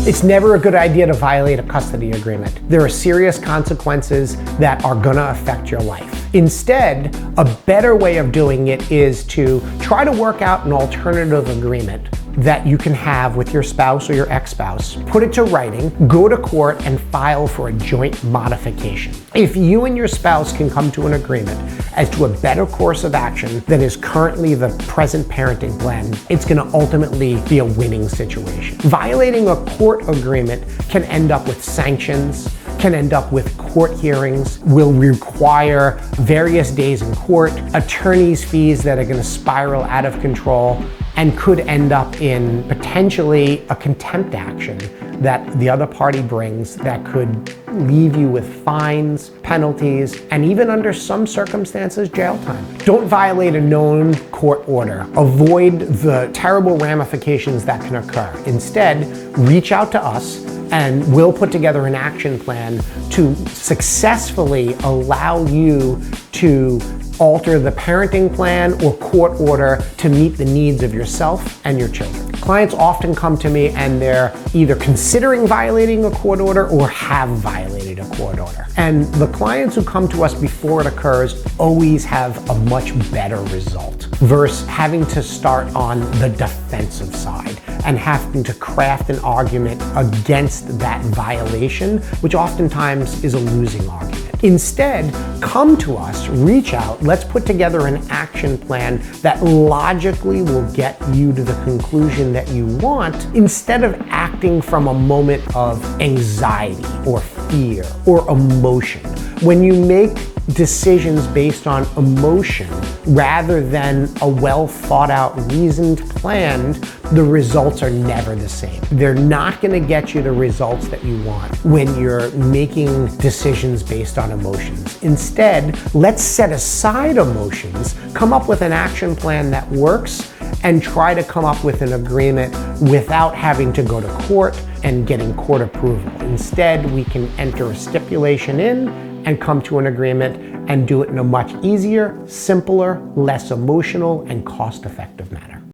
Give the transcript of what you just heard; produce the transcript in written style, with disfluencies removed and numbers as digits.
It's never a good idea to violate a custody agreement. There are serious consequences that are gonna affect your life. Instead, a better way of doing it is to try to work out an alternative agreement that you can have with your spouse or your ex-spouse. Put it to writing, go to court, and file for a joint modification. If you and your spouse can come to an agreement as to a better course of action than is currently the present parenting plan, it's gonna ultimately be a winning situation. Violating a court agreement can end up with sanctions, can end up with court hearings, will require various days in court, attorney's fees that are gonna spiral out of control, and could end up in potentially a contempt action that the other party brings that could leave you with fines, penalties, and even under some circumstances, jail time. Don't violate a known court order. Avoid the terrible ramifications that can occur. Instead, reach out to us and we'll put together an action plan to successfully allow you to alter the parenting plan or court order to meet the needs of yourself and your children. Clients often come to me and they're either considering violating a court order or have violated a court order. And the clients who come to us before it occurs always have a much better result versus having to start on the defensive side and having to craft an argument against that violation, which oftentimes is a losing argument. Instead, come to us, reach out, let's put together an action plan that logically will get you to the conclusion that you want instead of acting from a moment of anxiety or fear or emotion. When you make decisions based on emotion rather than a well thought out, reasoned plan, the results are never the same. They're not going to get you the results that you want when you're making decisions based on emotions. Instead, let's set aside emotions, come up with an action plan that works, and try to come up with an agreement without having to go to court and getting court approval. Instead, we can enter a stipulation in and come to an agreement and do it in a much easier, simpler, less emotional, and cost-effective manner.